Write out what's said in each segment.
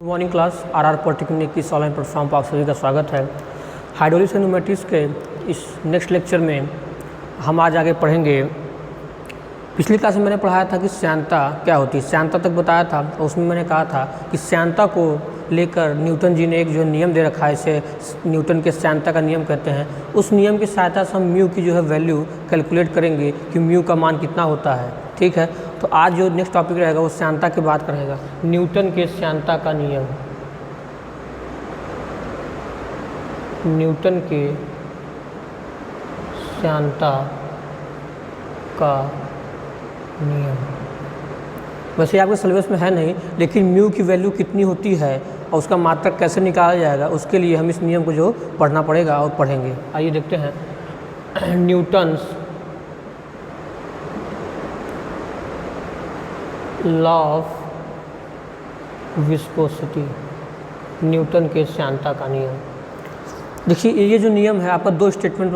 Good morning class RR polytechnic की online platform पर आप सभी का स्वागत है। हाइड्रोलिक्स एंड न्यूमेटिक्स के इस नेक्स्ट लेक्चर में हम आज आगे पढ़ेंगे। पिछली क्लास में मैंने पढ़ाया था कि श्यानता क्या होती है, श्यानता तक बताया था और उसमें मैंने कहा था कि श्यानता को लेकर न्यूटन जी ने एक जो नियम दे रखा है, इसे न्यूटन के श्यानता का नियम कहते हैं। उस नियम की सहायता से हम म्यू की जो है वैल्यू कैलकुलेट करेंगे कि म्यू का मान कितना होता है। ठीक है, तो आज जो नेक्स्ट टॉपिक रहेगा वो श्यानता की बात करेगा, न्यूटन के श्यानता का नियम। न्यूटन के श्यानता का नियम वैसे आपके सिलेबस में है नहीं, लेकिन म्यू की वैल्यू कितनी होती है और उसका मात्रक कैसे निकाला जाएगा उसके लिए हम इस नियम को जो पढ़ना पड़ेगा और पढ़ेंगे। आइए देखते हैं Newton's law of viscosity, Newton के श्यानता का नियम। देखिए ये जो नियम है आपका दो स्टेटमेंट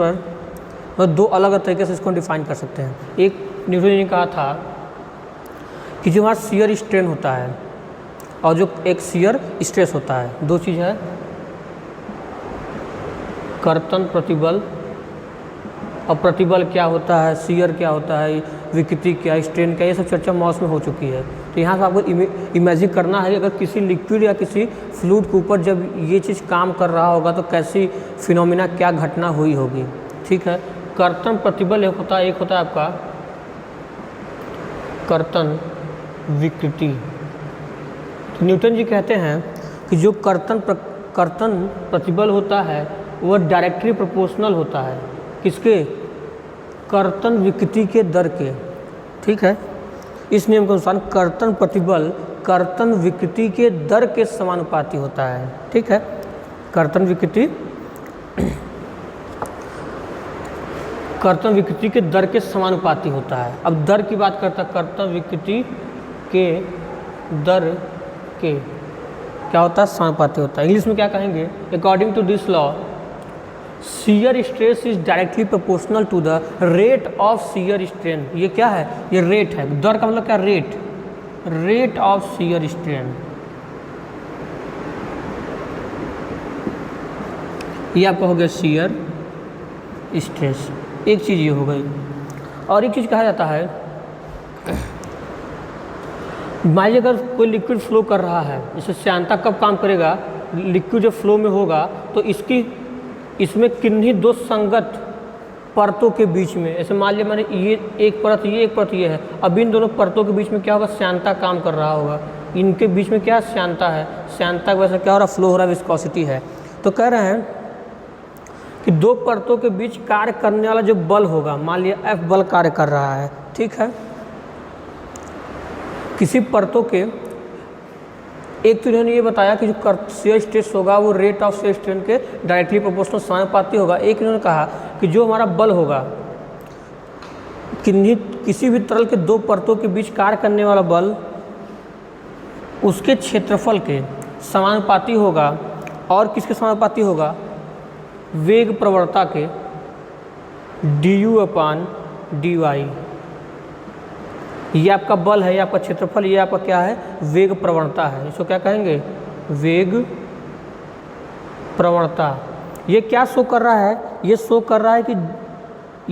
पर दो अलग अलग तरीके से इसको डिफाइन कर सकते हैं। एक न्यूटन ने कहा था कि जो हमारा शियर स्ट्रेन होता है और जो एक शियर स्ट्रेस होता है, दो चीज़ है, कर्तन प्रतिबल और प्रतिबल क्या होता है, शियर क्या होता है, विकृति क्या, स्ट्रेन क्या, ये सब चर्चा मॉस में हो चुकी है। तो यहाँ से आपको इमेजिन करना है कि अगर किसी लिक्विड या किसी फ्लूइड के ऊपर जब ये चीज़ काम कर रहा होगा तो कैसी फिनोमिना, क्या घटना हुई होगी। ठीक है, कर्तन प्रतिबल एक होता है आपका कर्तन विकृति। तो न्यूटन जी कहते हैं कि जो कर्तन प्रतिबल होता है वह डायरेक्टली प्रोपोर्शनल होता है किसके, कर्तन विकृति के दर के। ठीक है, इस नियम के अनुसार कर्तन प्रतिबल कर्तन विकृति के दर के समानुपाती होता है। ठीक है, कर्तन विकृति के दर के समानुपाती होता है। अब दर की बात करता है, कर्तन विकृति के दर के क्या होता है, समानुपाती होता है। इंग्लिश में क्या कहेंगे, according to this law shear stress is directly proportional to the rate of shear strain. ये क्या है, ये रेट है, दर का मतलब क्या, रेट ऑफ शियर स्ट्रेन। ये आपका हो गया शियर स्ट्रेस, एक चीज़ ये हो गई। और एक चीज़ कहा जाता है, मान लीजिए अगर कोई लिक्विड फ्लो कर रहा है, जैसे श्यानता कब काम करेगा, लिक्विड जब फ्लो में होगा तो इसमें किन्हीं दो संगत परतों के बीच में, ऐसे मान लिया मैंने ये एक परत ये है, अब इन दोनों परतों के बीच में क्या होगा, श्यानता काम कर रहा होगा। इनके बीच में क्या श्यानता है, श्यानता की वजह से क्या हो रहा, फ्लो हो रहा है, विस्कोसिटी है। तो कह रहे हैं कि दो परतों के बीच कार्य करने वाला जो बल होगा, मान लिया F बल कार्य कर रहा है। ठीक है, किसी परतों के, एक तो इन्होंने ये बताया कि जो शियर स्ट्रेस होगा वो रेट ऑफ शियर स्ट्रेन के डायरेक्टली प्रोपोर्शनल समानुपाती होगा। एक इन्होंने कहा कि जो हमारा बल होगा, किसी भी तरल के दो परतों के बीच कार्य करने वाला बल उसके क्षेत्रफल के समानुपाती होगा। और किसके समानुपाती होगा, वेग प्रवणता के du/dy। ये आपका बल है, ये आपका क्षेत्रफल, ये आपका क्या है, वेग प्रवणता है। इसको क्या कहेंगे, वेग प्रवणता। ये क्या शो कर रहा है, ये शो कर रहा है कि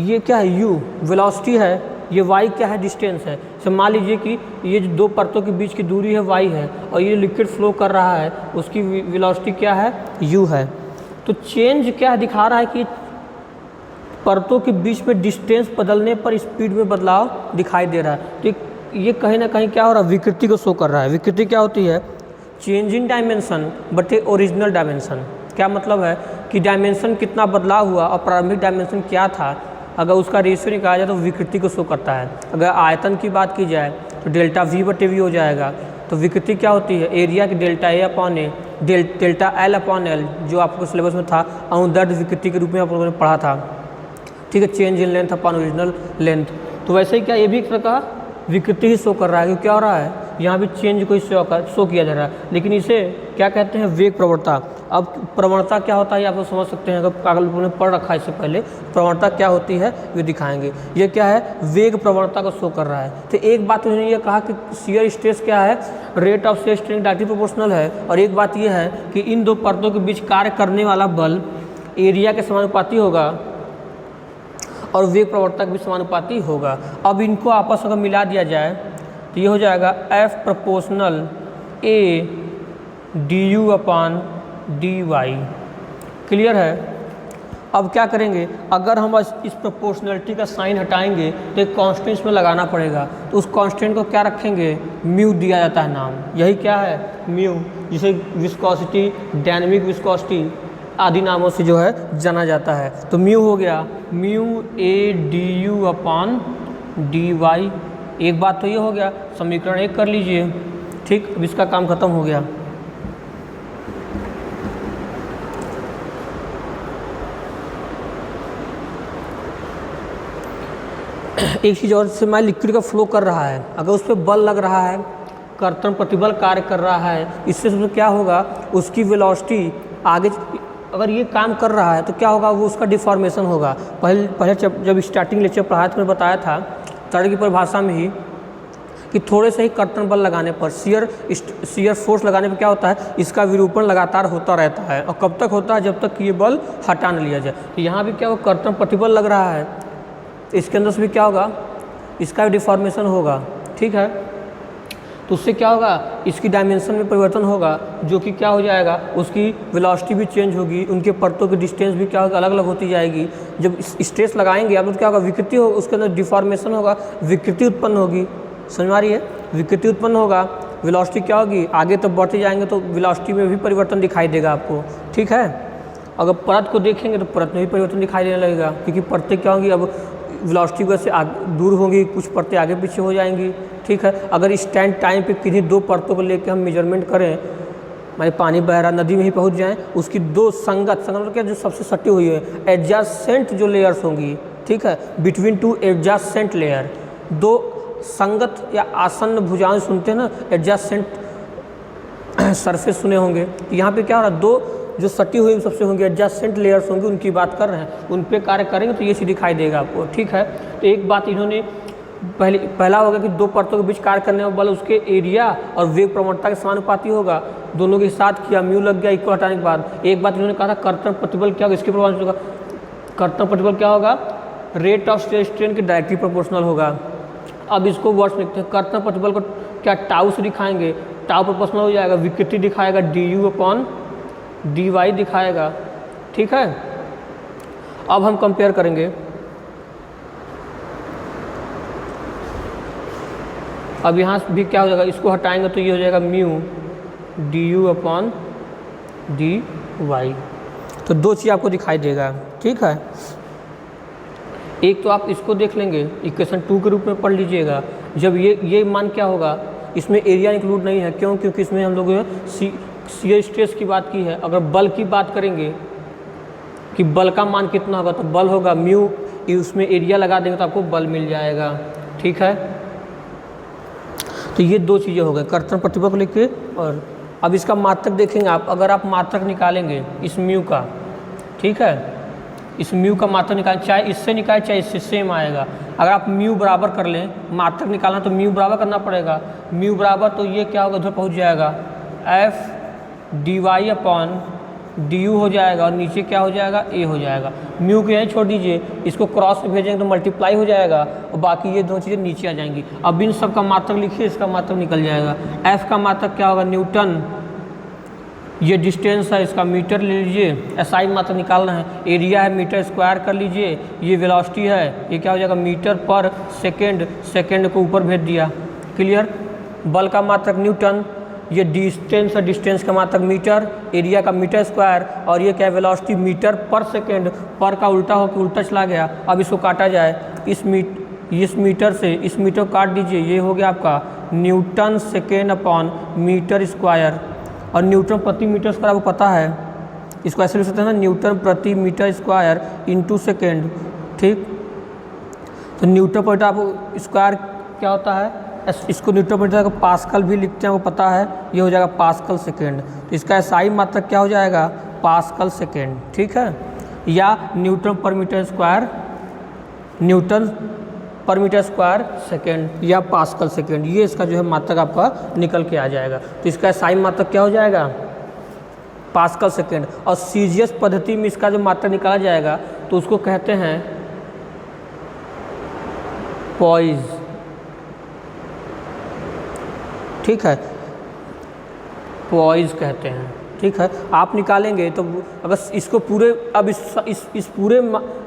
ये क्या है, u वेलोसिटी है, ये y क्या है, डिस्टेंस है। तो मान लीजिए कि ये जो दो परतों के बीच की दूरी है y है और ये लिक्विड फ्लो कर रहा है, उसकी वेलोसिटी क्या है, u है। तो चेंज क्या दिखा रहा है कि परतों के बीच में डिस्टेंस बदलने पर स्पीड में बदलाव दिखाई दे रहा है। तो ये कहीं ना कहीं क्या हो रहा है, विकृति को शो कर रहा है। विकृति क्या होती है, change in dimension but A original dimension. क्या मतलब है कि डायमेंशन कितना बदलाव हुआ और प्रारंभिक डायमेंशन क्या था, अगर उसका रेशियो निकाला जाए तो विकृति को शो करता है। अगर आयतन की बात की जाए तो डेल्टा V/V हो जाएगा। तो विकृति क्या होती है, एरिया की डेल्टा A/A, डेल्टा L/L, जो आपको सिलेबस में था, अनुदैर्ध्य विकृति के रूप में आप लोगों ने पढ़ा था। ठीक है, change in length upon original length. तो वैसे ही क्या ये भी एक तरह का विकृति ही शो कर रहा है, क्योंकि क्या हो रहा है, यहाँ भी चेंज को शो किया जा रहा है, लेकिन इसे क्या कहते हैं, वेग प्रवणता। अब प्रवणता क्या होता है आप लोग समझ सकते हैं, अगर कागज ने पढ़ रखा है इससे पहले, प्रवणता क्या होती है ये दिखाएंगे। ये क्या है, वेग प्रवणता को शो कर रहा है। तो एक बात उन्होंने ये कहा कि शियर स्ट्रेस क्या है, rate of shear strain directly proportional है, और एक बात ये है कि इन दो परतों के बीच कार्य करने वाला बल एरिया के समानुपाती होगा और वेग प्रवणता के भी समानुपाती होगा। अब इनको आपस में मिला दिया जाए तो ये हो जाएगा F proportional A du upon dy। Clear है। अब क्या करेंगे, अगर हम इस प्रोपोर्शनलिटी का साइन हटाएंगे तो एक कॉन्स्टेंट में लगाना पड़ेगा, तो उस कॉन्स्टेंट को क्या रखेंगे, म्यू दिया जाता है नाम। यही क्या है, म्यू, जिसे विस्कोसिटी, डायनेमिक विस्कोसिटी आदि नामों से जो है जाना जाता है। तो म्यू हो गया mu A du upon dy। एक बात तो ये हो गया, समीकरण 1 कर लीजिए। ठीक, अब इसका काम खत्म हो गया। एक चीज़ और, से मैं लिक्विड का फ्लो कर रहा है, अगर उस पर बल लग रहा है, कर्तन प्रतिबल कार्य कर रहा है, इससे सबसे क्या होगा, उसकी वेलोसिटी आगे, अगर ये काम कर रहा है तो क्या होगा, वो उसका डिफॉर्मेशन होगा। पहले जब स्टार्टिंग लेक्चर पढ़ाया तो मैंने बताया था तरल की परिभाषा में ही कि थोड़े से ही कर्तन बल लगाने पर, शियर फोर्स लगाने पर क्या होता है, इसका विरूपण लगातार होता रहता है, और कब तक होता है, जब तक कि ये बल हटा न लिया जाए। तो यहाँ भी क्या होगा, कर्तन प्रतिबल लग रहा है, इसके अंदर से भी क्या होगा, इसका भी डिफॉर्मेशन होगा। ठीक है, तो उससे क्या होगा, इसकी डायमेंशन में परिवर्तन होगा, जो कि क्या हो जाएगा, उसकी वेलोसिटी भी चेंज होगी, उनके परतों की डिस्टेंस भी क्या होगा, अलग अलग होती जाएगी। जब स्ट्रेस लगाएंगे आप तो क्या होगा, विकृति होगा, उसके अंदर डिफॉर्मेशन होगा, विकृति उत्पन्न होगी। समझ में आ रही है, विकृति उत्पन्न होगा, वेलोसिटी क्या होगी, आगे तक बढ़ते जाएंगे तो वेलोसिटी में भी परिवर्तन दिखाई देगा आपको। ठीक है, अगर परत को देखेंगे तो परत में भी परिवर्तन दिखाई देने लगेगा, क्योंकि परतें क्या होंगी, अब वेलोसिटी की वजह से दूर होंगी, कुछ परतें आगे पीछे हो जाएंगी। ठीक है, अगर स्टैंड टाइम पे किन्हीं दो परतों को लेकर हम मेजरमेंट करें, माने पानी बह रहा, नदी में ही पहुंच जाएं, उसकी दो संगत क्या, जो सबसे सटी हुई है, एडजस्टेंट जो लेयर्स होंगी, ठीक है, बिटवीन टू एडजस्टेंट लेयर, दो संगत या आसन्न भुजाएं सुनते हैं ना, एडजस्टेंट सरफेस सुने होंगे। यहाँ पे क्या हो रहा है, दो जो सटी हुई सबसे होंगी, एडजस्टेंट लेयर्स होंगी, उनकी बात कर रहे हैं, उन पे कार्य करेंगे तो ये चीज़ दिखाई देगा आपको। ठीक है, तो एक बात इन्होंने पहला होगा कि दो परतों के बीच कार्य करने वाला बल उसके एरिया और वेग प्रवणता के समानुपाती होगा। दोनों के साथ किया, म्यू लग गया इक्वल हटाने के बाद। एक बात इन्होंने कहा था, कर्तन प्रतिबल क्या होगा, इसके प्रभाव होगा, कर्तन प्रतिबल क्या होगा, रेट ऑफ शियर स्ट्रेन के डायरेक्टली प्रोपोर्शनल होगा। अब इसको वर्ड्स लिखते हैं, कर्तन प्रतिबल को क्या टाउ से दिखाएंगे, टाउ प्रोपोर्शनल हो जाएगा, विकृति दिखाएगा du अपॉन dy दिखाएगा। ठीक है, अब हम कंपेयर करेंगे। अब यहाँ भी क्या हो जाएगा, इसको हटाएंगे तो ये हो जाएगा म्यू du अपॉन dy। तो दो चीज़ आपको दिखाई देगा। ठीक है, एक तो आप इसको देख लेंगे, इक्वेशन 2 के रूप में पढ़ लीजिएगा। जब ये मान क्या होगा, इसमें एरिया इंक्लूड नहीं है, क्यों, क्योंकि इसमें हम लोग शियर स्ट्रेस की बात की है। अगर बल की बात करेंगे कि बल का मान कितना होगा, तो बल होगा म्यू, उसमें एरिया लगा देंगे तो आपको बल मिल जाएगा। ठीक है, तो ये दो चीज़ें हो गई कर्तन प्रतिबल को लेके। और अब इसका मात्रक देखेंगे आप, अगर आप मात्रक निकालेंगे इस म्यू का, ठीक है, इस म्यू का मात्रक निकालें, चाहे इससे निकालें चाहे इससे, सेम आएगा। अगर आप म्यू बराबर कर लें, मात्रक निकालना तो म्यू बराबर करना पड़ेगा। म्यू बराबर तो ये क्या होगा, उधर पहुँच जाएगा F dy अपॉन du हो जाएगा, और नीचे क्या हो जाएगा, a हो जाएगा। म्यू को यहीं छोड़ दीजिए, इसको क्रॉस में भेजेंगे तो मल्टीप्लाई हो जाएगा, और बाकी ये दो चीज़ें नीचे आ जाएंगी। अब इन सब का मात्रक लिखिए, इसका मात्रक निकल जाएगा। F का मात्रक क्या होगा, न्यूटन, ये डिस्टेंस है, इसका मीटर ले लीजिए, SI मात्रक निकालना है, एरिया है मीटर स्क्वायर कर लीजिए, ये वेलोसिटी है, ये क्या हो जाएगा, मीटर पर सेकेंड, सेकेंड को ऊपर भेज दिया। क्लियर, बल का मात्रक न्यूटन, ये डिस्टेंस है, डिस्टेंस का मात्रक मीटर, एरिया का मीटर स्क्वायर, और ये क्या है, वेलोसिटी मीटर पर सेकेंड, पर का उल्टा हो के उल्टा चला गया। अब इसको काटा जाए, इस मीटर से इस मीटर को काट दीजिए, ये हो गया आपका newton second upon metre square, और न्यूटन प्रति मीटर स्क्वायर आपको पता है, इसको ऐसे लिख सकते हैं ना, न्यूटन प्रति मीटर स्क्वायर इंटू सेकेंड। ठीक, तो न्यूटन पर आपको स्क्वायर क्या होता है, इसको न्यूटन पर मीटर का पास्कल भी लिखते हैं, वो पता है, ये हो जाएगा पास्कल सेकेंड। तो इसका एसआई मात्रक क्या हो जाएगा, पास्कल सेकेंड, ठीक है, या न्यूटन पर मीटर स्क्वायर, न्यूटन पर मीटर स्क्वायर सेकेंड या पास्कल सेकेंड, ये इसका जो है मात्रक आपका निकल के आ जाएगा। तो इसका एसआई मात्रक क्या हो जाएगा, पास्कल सेकेंड। और सीजीएस पद्धति में इसका जो मात्रक निकाला जाएगा तो उसको कहते हैं पॉइज, ठीक है, पॉइज कहते हैं, ठीक है। आप निकालेंगे तो अगर इसको पूरे, अब इस पूरे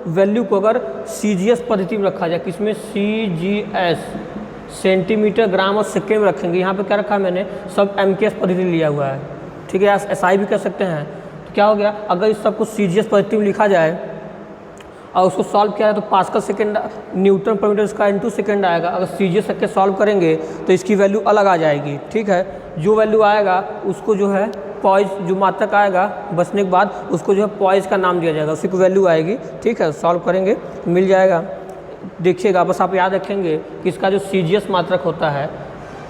वैल्यू को अगर सीजीएस पद्धति में रखा जाए, किसमें, सीजीएस, सेंटीमीटर, ग्राम और सेकेंड में रखेंगे। यहाँ पे क्या रखा है मैंने, सब एमकेएस पद्धति लिया हुआ है, ठीक है, एसआई भी कह सकते हैं। तो क्या हो गया, अगर इस सब कुछ सीजीएस पद्धति में लिखा जाए और उसको सॉल्व किया जाए तो पास्कल सेकेंड, न्यूटन पर मीटर स्क्वायर इंटू सेकेंड आएगा। अगर सीजीएस के सॉल्व करेंगे तो इसकी वैल्यू अलग आ जाएगी, ठीक है। जो वैल्यू आएगा उसको जो है पॉइज, जो मात्रक आएगा बचने के बाद उसको जो है पॉइज का नाम दिया जाएगा, उसी की वैल्यू आएगी, ठीक है। सॉल्व करेंगे तो मिल जाएगा। देखिएगा, बस आप याद रखेंगे कि इसका जो सीजीएस मात्रक होता है,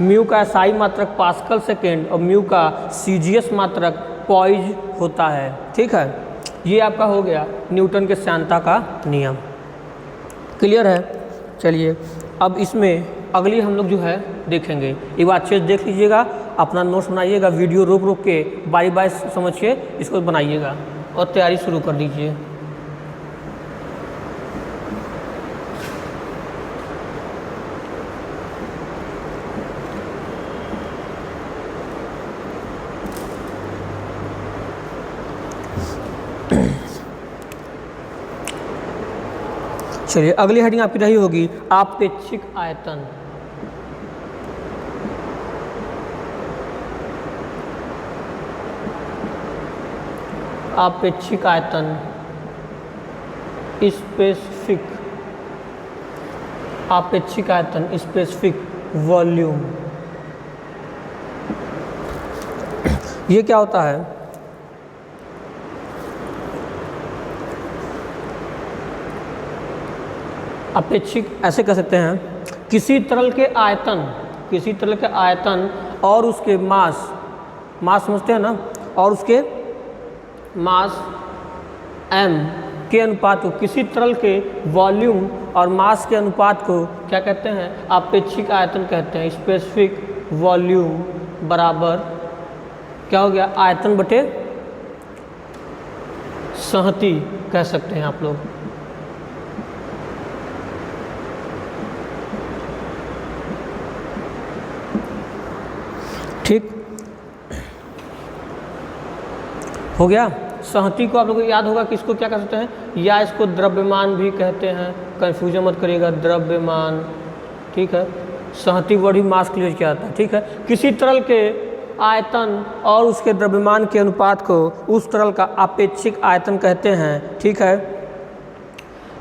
म्यू का एसआई मात्रक पास्कल सेकेंड और म्यू का सीजीएस मात्रक पॉइज होता है, ठीक है। ये आपका हो गया न्यूटन के श्यानता का नियम, क्लियर है। चलिए अब इसमें अगली हम लोग जो है देखेंगे, एक बार अच्छे से देख लीजिएगा, अपना नोट्स बनाइएगा, वीडियो रोक रोक के बारी बारी समझ के इसको बनाइएगा और तैयारी शुरू कर दीजिए। चलिए अगली हेडिंग आपकी रही होगी आपेक्षिक आयतन। आपेक्षिक आयतन, स्पेसिफिक, आपेक्षिक आयतन, स्पेसिफिक वॉल्यूम। ये क्या होता है, अपेक्षिक ऐसे कह सकते हैं, किसी तरल के आयतन, किसी तरल के आयतन और उसके मास, मास समझते हैं ना, और उसके मास m के अनुपात को, किसी तरल के वॉल्यूम और मास के अनुपात को क्या कहते हैं, आपेक्षिक आयतन कहते हैं। स्पेसिफिक वॉल्यूम बराबर क्या हो गया, आयतन बटे सहती कह सकते हैं आप लोग। ठीक हो गया। सहती को आप लोगों को याद होगा कि इसको क्या कह सकते हैं, या इसको द्रव्यमान भी कहते हैं, कंफ्यूजन मत करिएगा, द्रव्यमान, ठीक है। सहती वर्ड ही मास के लिए किया जाता है, ठीक है। किसी तरल के आयतन और उसके द्रव्यमान के अनुपात को उस तरल का आपेक्षिक आयतन कहते हैं, ठीक है।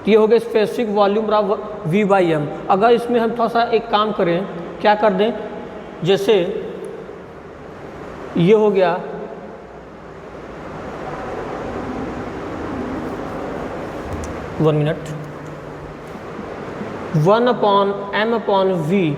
ये हो गया स्पेसिफिक वॉल्यूम बराबर V/m। अगर इसमें हम थोड़ा सा एक काम करें, क्या कर दें, जैसे ये हो गया वन मिनट, 1/m/v,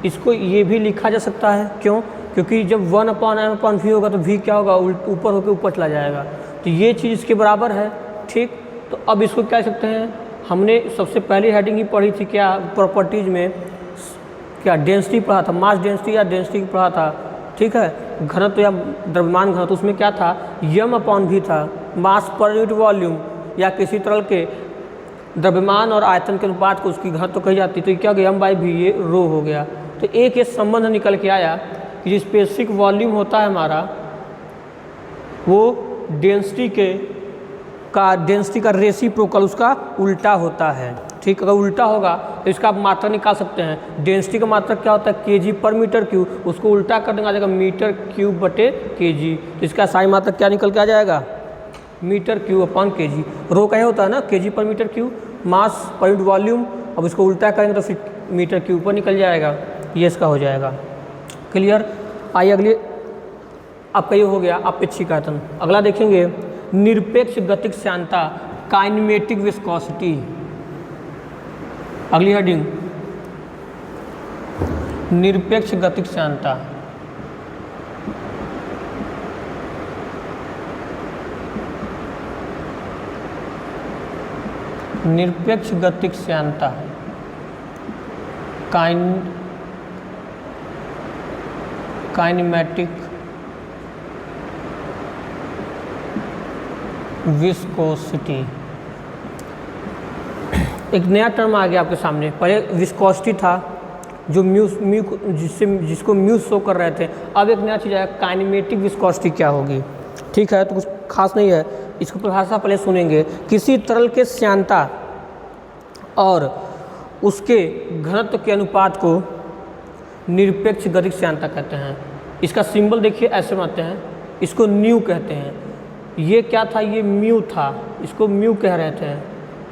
इसको ये भी लिखा जा सकता है। क्यों, क्योंकि जब 1/m/v होगा तो v क्या होगा, ऊपर होकर ऊपर चला जाएगा, तो ये चीज़ इसके बराबर है, ठीक। तो अब इसको क्या कह सकते हैं, हमने सबसे पहली हेडिंग ही पढ़ी थी क्या, प्रॉपर्टीज में क्या डेंसिटी पढ़ा था, मास डेंसिटी या डेंसिटी पढ़ा था, ठीक है। घनत्व या द्रव्यमान घनत्व, उसमें क्या था, m/v था, मास पर यूनिट वॉल्यूम, या किसी तरल के द्रव्यमान और आयतन के अनुपात को उसकी घनत्व कही जाती, तो क्या हो गया m/v, ये रो हो गया। तो एक ये संबंध निकल के आया कि जो स्पेसिफिक वॉल्यूम होता है हमारा, वो डेंसिटी का रेसिप्रोकल, उसका उल्टा होता है, ठीक। अगर उल्टा होगा तो इसका आप मात्रा निकाल सकते हैं। डेंसिटी का मात्रा क्या होता है, kg/m³, उसको उल्टा कर देंगे आ जाएगा m³/kg। तो इसका सही मात्रा क्या निकल के आ जाएगा, m³/kg। रो क्या होता है ना, kg/m³, मास पर यूनिट वॉल्यूम, अब इसको उल्टा करेंगे तो फिर m³ पर निकल जाएगा, ये इसका हो जाएगा, क्लियर। आइए अगले आपका ये हो गया अपेक्षिक आयतन। अगला देखेंगे निरपेक्ष गतिक श्यानता, काइनेमेटिक विस्कोसिटी। अगली हेडिंग निरपेक्ष गतिज श्यानता। निरपेक्ष गतिज श्यानता काइनेमेटिक विस्कोसिटी। एक नया टर्म आ गया आपके सामने। पहले विस्कोसिटी था जो जिसको म्यू शो कर रहे थे। अब एक नया चीज़ आया, काइनेमेटिक विस्कोसिटी क्या होगी। ठीक है, तो कुछ खास नहीं है, इसको परिभाषा पहले सुनेंगे। किसी तरल के श्यानता और उसके घनत्व के अनुपात को निरपेक्ष गतिज श्यानता कहते हैं। इसका सिंबल देखिए ऐसे बनाते हैं, इसको न्यू कहते हैं। ये क्या था, ये म्यू था, इसको म्यू कह रहे थे।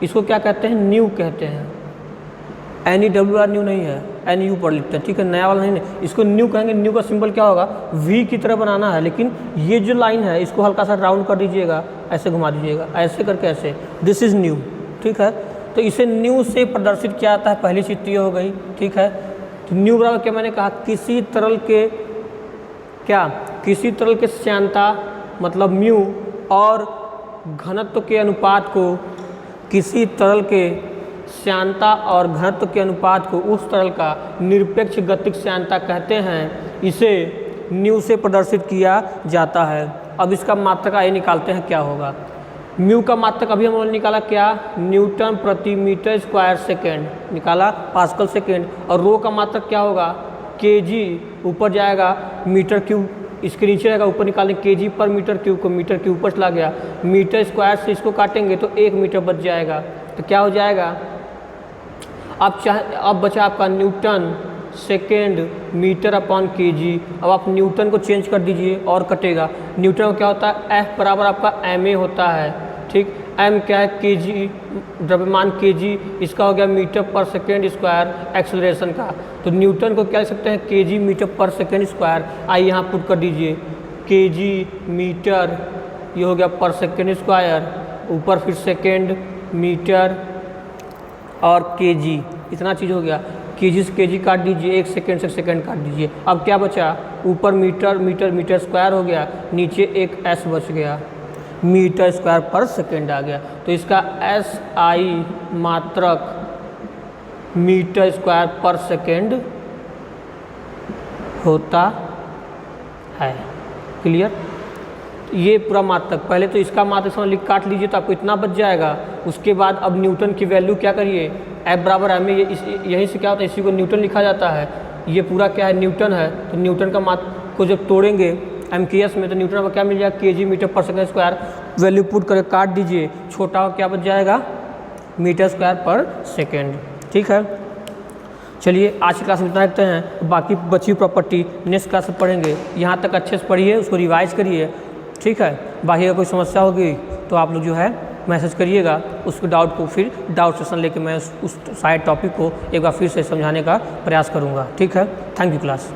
इसको क्या कहते हैं, न्यू कहते हैं। NEWR न्यू नहीं है, NU पर लिखते हैं। ठीक है, नया वाला नहीं, इसको न्यू कहेंगे। न्यू का सिंबल क्या होगा, V की तरह बनाना है, लेकिन ये जो लाइन है इसको हल्का सा राउंड कर दीजिएगा, ऐसे घुमा दीजिएगा, ऐसे करके ऐसे, दिस इज़ न्यू। ठीक है, तो इसे न्यू से प्रदर्शित किया जाता है। पहली चीज़ तो ये हो गई। ठीक है, तो न्यू बराबर क्या, मैंने कहा किसी तरल के श्यानता मतलब म्यू और घनत्व के अनुपात को, किसी तरल के श्यानता और घनत्व के अनुपात को उस तरल का निरपेक्ष गतिज श्यानता कहते हैं। इसे न्यू से प्रदर्शित किया जाता है। अब इसका मात्रक आइए निकालते हैं क्या होगा। म्यू का मात्रक अभी हमने निकाला क्या, न्यूटन प्रति मीटर स्क्वायर सेकेंड निकाला, पास्कल सेकेंड। और रो का मात्रक क्या होगा, केजी, ऊपर जाएगा मीटर क्यूब, इसके नीचे रहेगा, ऊपर निकालें केजी पर मीटर क्यूब को मीटर क्यूब पर चला गया। मीटर स्क्वायर से इसको काटेंगे तो 1 मीटर बच जाएगा। तो क्या हो जाएगा, अब बचा आपका newton second metre upon KG. अब आप न्यूटन को चेंज कर दीजिए और कटेगा। न्यूटन को क्या होता है, F बराबर आपका ma होता है। ठीक, m क्या है, केजी, द्रव्यमान केजी, इसका हो गया मीटर पर सेकेंड स्क्वायर एक्सेलरेशन का। तो न्यूटन को क्या लिख सकते हैं, केजी मीटर पर सेकेंड स्क्वायर। आइए यहाँ पुट कर दीजिए, केजी मीटर, ये हो गया पर सेकेंड स्क्वायर, ऊपर फिर सेकेंड, मीटर और केजी, इतना चीज़ हो गया। केजी से केजी काट दीजिए, 1 सेकेंड से सेकेंड काट दीजिए। अब क्या बचा, ऊपर मीटर मीटर मीटर स्क्वायर हो गया, नीचे एक s बच गया, मीटर स्क्वायर पर सेकेंड आ गया। तो इसका SI मात्रक मीटर स्क्वायर पर सेकेंड होता है। क्लियर, ये पूरा मात्रक। पहले तो इसका मात्रक समझ लिख काट लीजिए तो आपको इतना बच जाएगा। उसके बाद अब न्यूटन की वैल्यू क्या करिए, F बराबर ma, यहीं से क्या होता है, इसी को न्यूटन लिखा जाता है। ये पूरा क्या है, न्यूटन है। तो न्यूटन का मात्रक को जब तोड़ेंगे MKS में तो न्यूटन का क्या मिल जाएगा, केजी मीटर पर सेकेंड स्क्वायर। वैल्यू पुट करके काट दीजिए, छोटा क्या बच जाएगा, मीटर स्क्वायर पर सेकेंड। ठीक है, चलिए आज की क्लास में इतना रखते हैं। बाकी बची प्रॉपर्टी नेक्स्ट क्लास में पढ़ेंगे। यहाँ तक अच्छे से पढ़िए, उसको रिवाइज करिए। ठीक है, बाकी अगर कोई समस्या होगी तो आप लोग जो है मैसेज करिएगा। उसको डाउट को फिर डाउट सेशन लेके मैं उस सारे टॉपिक को एक बार फिर से समझाने का प्रयास करूँगा। ठीक है, थैंक यू क्लास।